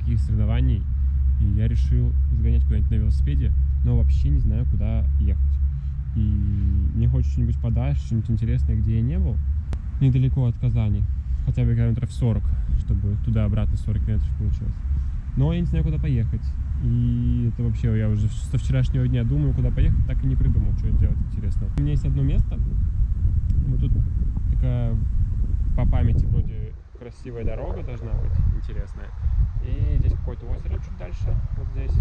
никаких соревнований. И я решил сгонять куда-нибудь на велосипеде, но вообще не знаю, куда ехать. И мне хочется что-нибудь подальше, что-нибудь интересное, где я не был. Недалеко от Казани. Хотя бы километров 40, чтобы туда-обратно 40 километров получилось. Но я не знаю, куда поехать. И это вообще, я уже со вчерашнего дня думаю, куда поехать, так и не придумал, что делать интересно. У меня есть одно место. Вот тут такая по памяти вроде красивая дорога должна быть, интересная. И здесь какое-то озеро чуть дальше, вот здесь.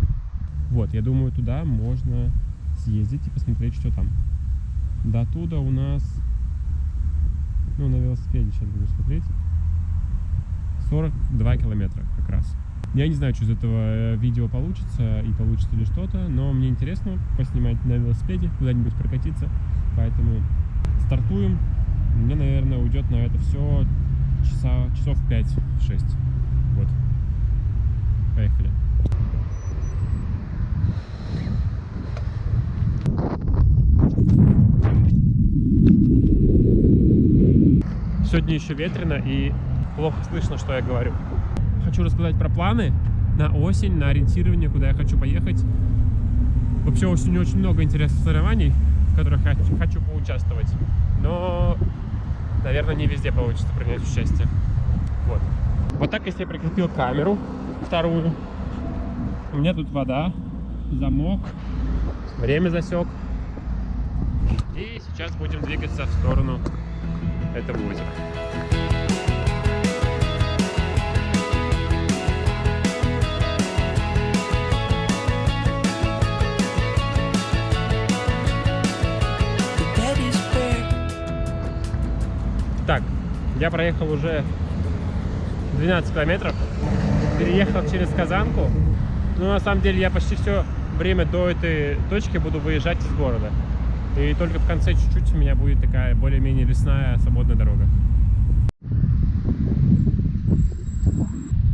Вот, я думаю, туда можно съездить и посмотреть, что там. До туда у нас, ну, на велосипеде сейчас буду смотреть, 42 километра как раз. Я не знаю, что из этого видео получится и получится ли что-то, но мне интересно поснимать на велосипеде, куда-нибудь прокатиться. Поэтому стартуем. Мне, наверное, уйдет на это все часов 5-6. Вот. Поехали. Сегодня еще ветрено и плохо слышно, что я говорю. Хочу рассказать про планы на осень, на ориентирование, куда я хочу поехать. Вообще осенью очень много интересных соревнований, в которых я хочу поучаствовать. Но, наверное, не везде получится принять участие. Вот. Вот так я себе прикрепил камеру вторую. У меня тут вода, замок, время засек. И сейчас будем двигаться в сторону этого озера. Так, я проехал уже 12 километров, переехал через Казанку, но на самом деле я почти все время до этой точки буду выезжать из города. И только в конце чуть-чуть у меня будет такая более-менее лесная свободная дорога.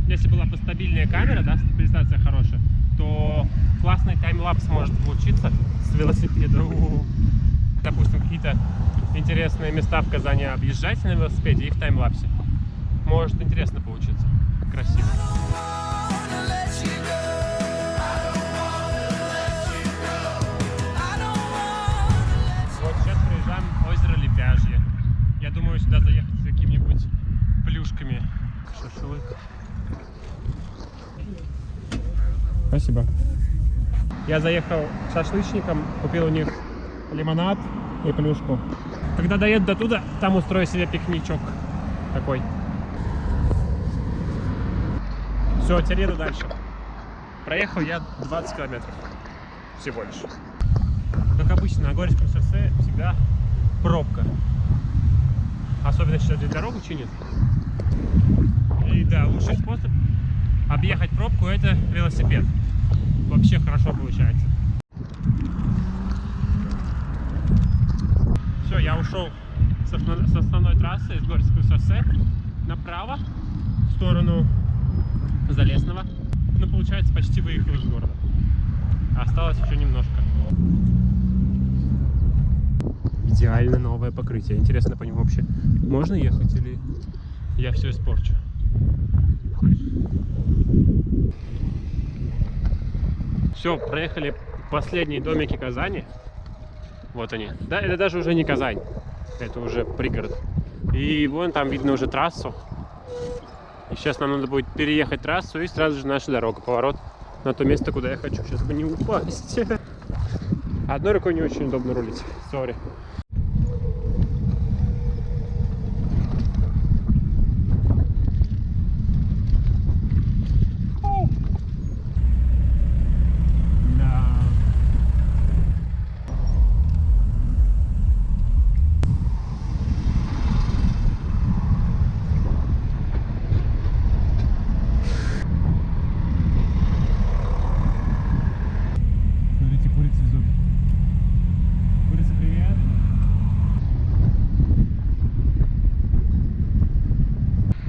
Если была постабильная камера, да, стабилизация хорошая, то классный таймлапс может получиться с велосипеда. Допустим, какие-то интересные места в Казани объезжать на велосипеде и в таймлапсе. Может интересно получиться. Красиво. Вот сейчас проезжаем озеро Лепяжье. Я думаю сюда заехать с какими-нибудь плюшками. Шашлык. Спасибо. Я заехал к шашлычникам, купил у них лимонад и плюшку. Когда доеду до туда, там устрою себе пикничок такой. Все, теперь еду дальше. Проехал я 20 километров всего лишь. Как обычно, на Горьковском шоссе всегда пробка. Особенно сейчас здесь дорогу чинят. И да, лучший способ объехать пробку — это велосипед. Вообще хорошо получается. Все, я ушел с основной трассы из Горьковского шоссе направо в сторону Залесного. Ну, получается, почти выехал из города. Осталось еще немножко. Идеально новое покрытие. Интересно, по нему вообще можно ехать или я все испорчу? Все, проехали последние домики Казани. Вот они. Да, это даже уже не Казань. Это уже пригород. И вон там видно уже трассу. И сейчас нам надо будет переехать трассу и сразу же наша дорога. Поворот на то место, куда я хочу. Сейчас бы не упасть. Одной рукой не очень удобно рулить. Сори.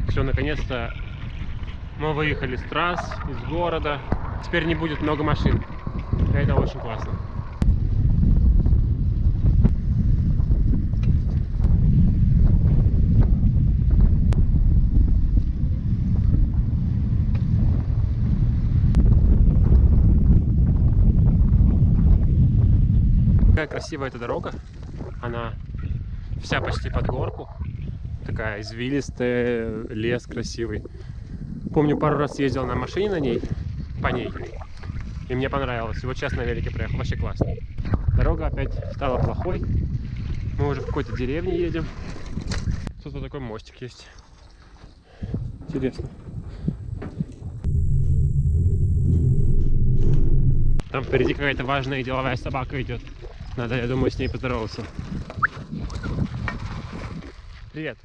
Все, наконец-то мы выехали с трасс, из города. Теперь не будет много машин. Это очень классно. такая красивая эта дорога. Она вся почти под горку. Такая извилистая, лес красивый. Помню, пару раз ездил на машине по ней. И мне понравилось. И вот сейчас на велике проехал. Вообще классно. Дорога опять стала плохой. Мы уже в какой-то деревне едем. Тут вот такой мостик есть. Интересно. Там впереди какая-то важная деловая собака идет. Надо, я думаю, с ней поздороваться. Привет.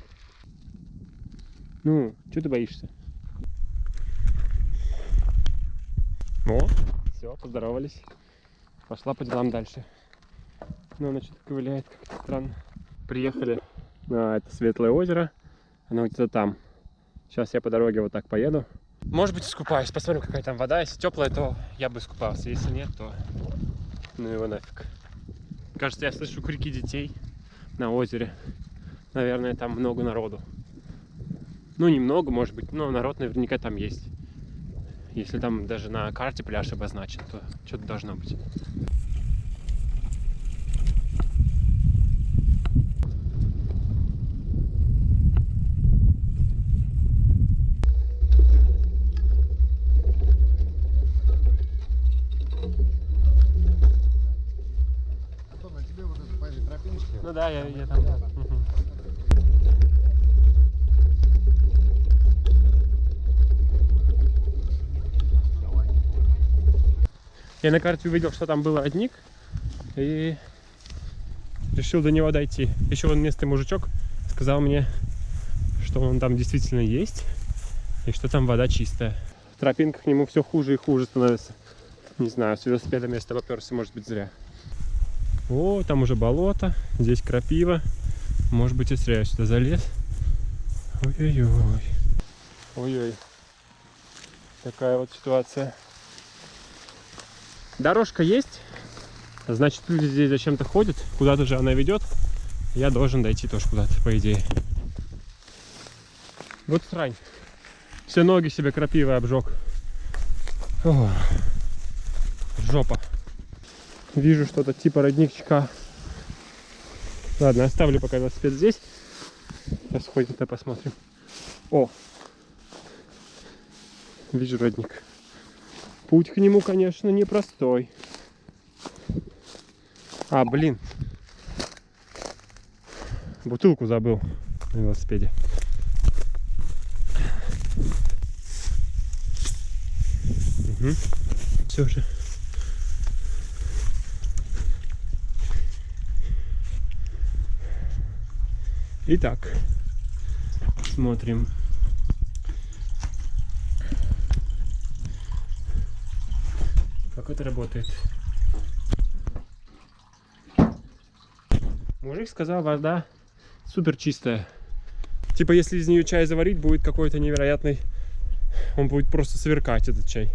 Ну, что ты боишься? О, все, поздоровались. Пошла по делам дальше. Но она что-то ковыляет как-то странно. Приехали на это Светлое озеро. Оно где-то там. Сейчас я по дороге вот так поеду. Может быть, искупаюсь. Посмотрим, какая там вода. Если теплая, то я бы искупался. Если нет, то ну его нафиг. Кажется, я слышу крики детей на озере. Наверное, там много народу. Ну, немного, может быть, но народ наверняка там есть. Если там даже на карте пляж обозначен, то что-то должно быть. Ну да, я там. Угу. Я на карте увидел, что там был родник, и решил до него дойти. Еще он местный мужичок сказал мне, что он там действительно есть, и что там вода чистая. Тропинка к нему все хуже и хуже становится. Не знаю, с велосипедом я сюда поперся, может быть, зря. О, там уже болото, здесь крапива. Может быть, и зря я сюда залез. Ой-ой-ой. Ой-ой. Такая вот ситуация. Дорожка есть, значит, люди здесь зачем-то ходят. Куда-то же она ведет. Я должен дойти тоже куда-то, по идее. Вот срань. Все ноги себе крапивой обжег. О, жопа. Вижу что-то типа родничка. Ладно, оставлю пока велосипед здесь. Сейчас сходим-то посмотрим. О! Вижу родник. Путь к нему, конечно, непростой. А, блин. Бутылку забыл на велосипеде. Угу. Все же. Итак, смотрим. Как это работает? Мужик сказал, вода супер чистая. Типа, если из нее чай заварить, будет какой-то невероятный. Он будет просто сверкать, этот чай.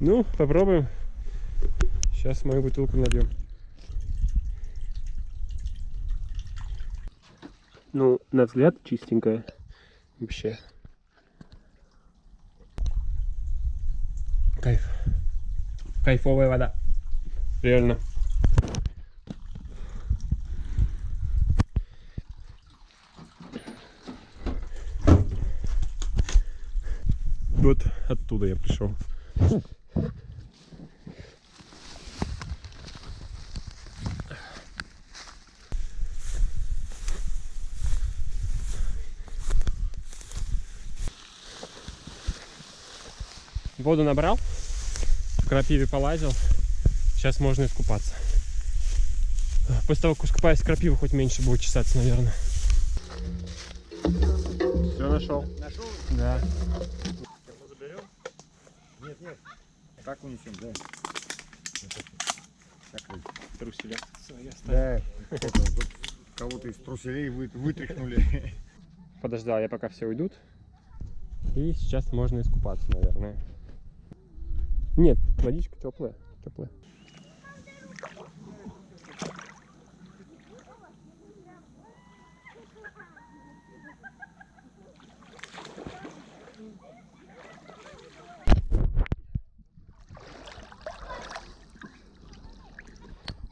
Ну, попробуем. Сейчас мою бутылку нальем. Ну, на взгляд чистенькая. Вообще. Кайф. Кайфовая вода. Реально. Вот оттуда я пришел. Воду набрал, в крапиве полазил. Сейчас можно искупаться. После того, как искупаюсь в крапиву, хоть меньше будет чесаться, наверное. Все нашел. Нашел? Да. Заберем? Нет, нет. Так унесем, да. Труселя свои оставили. Да. Кого-то из труселей вытряхнули. Подождал, я пока все уйдут. И сейчас можно искупаться, наверное. Нет, водичка теплая, теплая.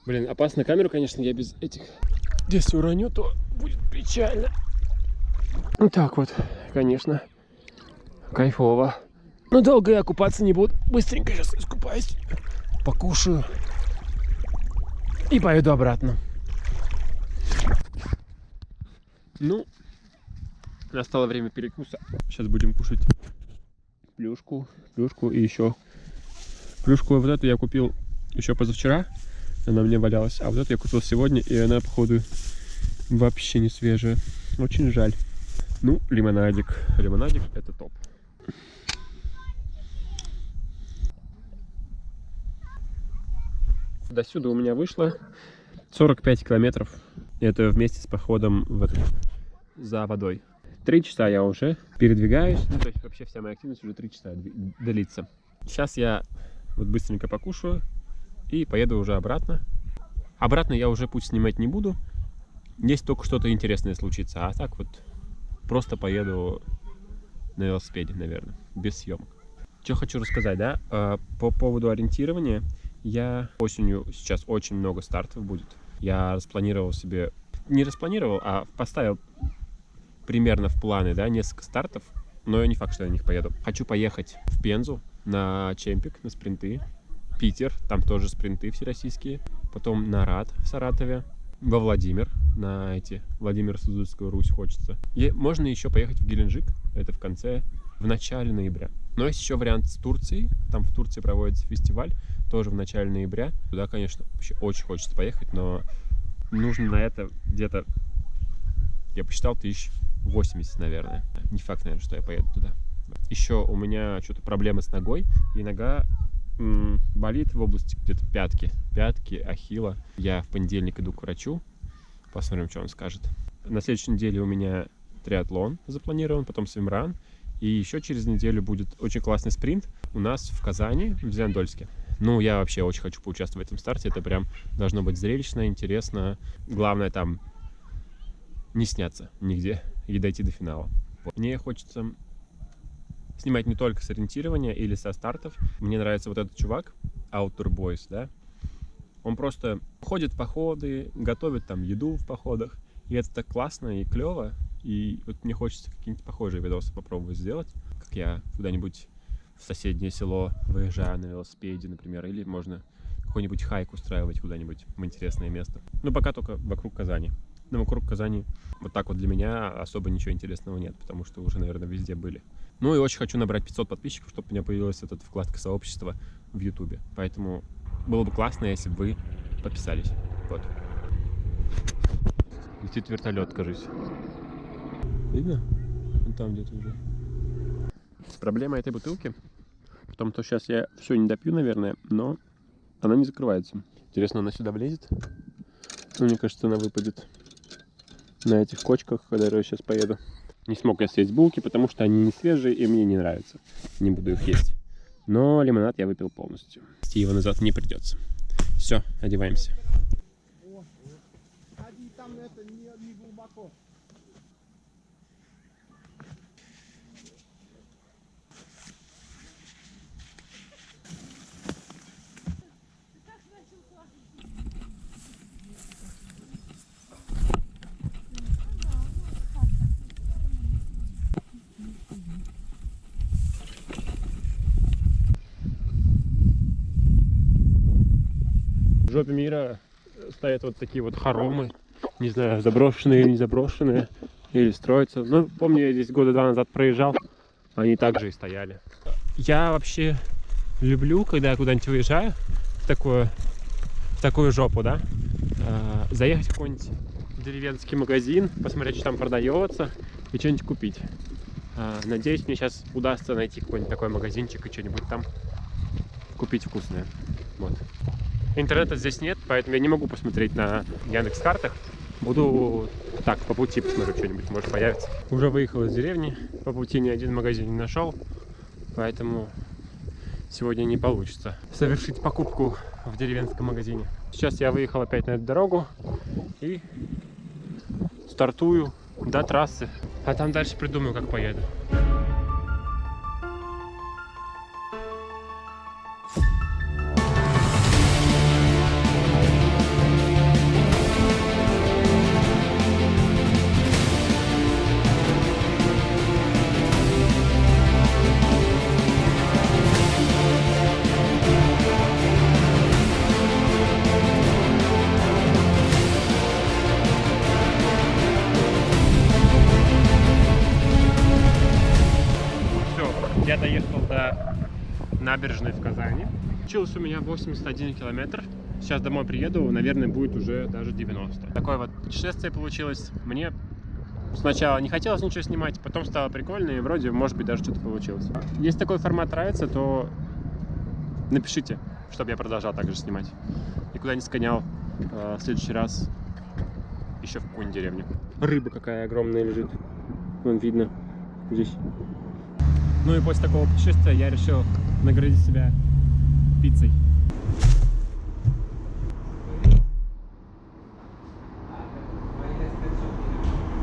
Блин, опасно камеру, конечно, я без этих. Если уроню, то будет печально. Так вот, конечно, кайфово. Но долго я купаться не буду. Быстренько сейчас искупаюсь, покушаю и поеду обратно. Ну, настало время перекуса. Сейчас будем кушать плюшку и еще. Плюшку вот эту я купил еще позавчера. Она мне валялась. А вот эту я купил сегодня, и она, походу, вообще не свежая. Очень жаль. Ну, лимонадик. Лимонадик — это топ. До сюда у меня вышло 45 километров. Это вместе с походом за водой. 3 часа я уже передвигаюсь. Ну, то есть вообще вся моя активность уже 3 часа длится. Сейчас я вот быстренько покушаю и поеду уже обратно. Обратно я уже путь снимать не буду. Если только что-то интересное случится. А так вот просто поеду на велосипеде, наверное, без съемок. Что хочу рассказать, да? По поводу ориентирования. Я осенью сейчас очень много стартов будет. Я распланировал себе... Не распланировал, а поставил примерно в планы, да, несколько стартов. Но не факт, что я на них поеду. Хочу поехать в Пензу на чемпик, на спринты. Питер, там тоже спринты всероссийские. Потом на Рад в Саратове. Во Владимир, на Владимир-Суздальскую Русь хочется. И можно еще поехать в Геленджик, это в начале ноября. Но есть еще вариант с Турцией, там в Турции проводится фестиваль, тоже в начале ноября. Туда, конечно, вообще очень хочется поехать, но нужно на это где-то, я посчитал, 1080, наверное. Не факт, наверное, что я поеду туда. Еще у меня что-то проблемы с ногой, и нога болит в области где-то пятки, ахилла. Я в понедельник иду к врачу, посмотрим, что он скажет. На следующей неделе у меня триатлон запланирован, потом свимран, и еще через неделю будет очень классный спринт у нас в Казани, в Зеландольске. Ну, я вообще очень хочу поучаствовать в этом старте, это прям должно быть зрелищно, интересно. Главное там не сняться нигде и дойти до финала. Мне хочется снимать не только с ориентирования или со стартов. Мне нравится вот этот чувак, Outdoor Boys, да. Он просто ходит в походы, готовит там еду в походах. И это так классно и клево. И вот мне хочется какие-нибудь похожие видосы попробовать сделать. Как я куда-нибудь в соседнее село выезжаю на велосипеде, например. Или можно какой-нибудь хайк устраивать куда-нибудь в интересное место. Ну, пока только вокруг Казани. Но вокруг Казани вот так вот для меня особо ничего интересного нет, потому что уже, наверное, везде были. Ну и очень хочу набрать 500 подписчиков, чтобы у меня появилась эта вкладка сообщества в Ютубе. Поэтому было бы классно, если бы вы подписались. Вот. Летит вертолет, кажись. Видно? Он там где-то уже. Проблема этой бутылки в том, что сейчас я все не допью, наверное, но она не закрывается. Интересно, она сюда влезет? Ну, мне кажется, она выпадет на этих кочках, когда я сейчас поеду. Не смог я съесть булки, потому что они не свежие и мне не нравятся. Не буду их есть. Но лимонад я выпил полностью. Нести его назад не придется. Все, одеваемся. В жопе мира стоят вот такие вот хоромы. Не знаю, заброшенные или не заброшенные. Или строятся. Ну, помню, я здесь года 2 назад проезжал. Они также и стояли. Я вообще люблю, когда я куда-нибудь выезжаю в такую жопу, да, заехать в какой-нибудь деревенский магазин, посмотреть, что там продается, и что-нибудь купить. Надеюсь, мне сейчас удастся найти какой-нибудь такой магазинчик и что-нибудь там купить вкусное. Вот. Интернета здесь нет, поэтому я не могу посмотреть на Яндекс.Картах. Буду так, по пути посмотрю, что-нибудь может появиться. Уже выехал из деревни, по пути ни один магазин не нашел, поэтому сегодня не получится совершить покупку в деревенском магазине. Сейчас я выехал опять на эту дорогу и стартую до трассы, а там дальше придумаю, как поеду. я доехал до набережной в Казани. Получилось у меня 81 километр. Сейчас домой приеду, наверное, будет уже даже 90. Такое вот путешествие получилось. Мне сначала не хотелось ничего снимать, потом стало прикольно, и вроде, может быть, даже что-то получилось. Если такой формат нравится, то напишите, чтобы я продолжал также снимать. Никуда не сгонял. В следующий раз еще в какую-нибудь деревню. Рыба какая огромная лежит. Вон видно здесь. Ну и после такого путешествия я решил наградить себя пиццей.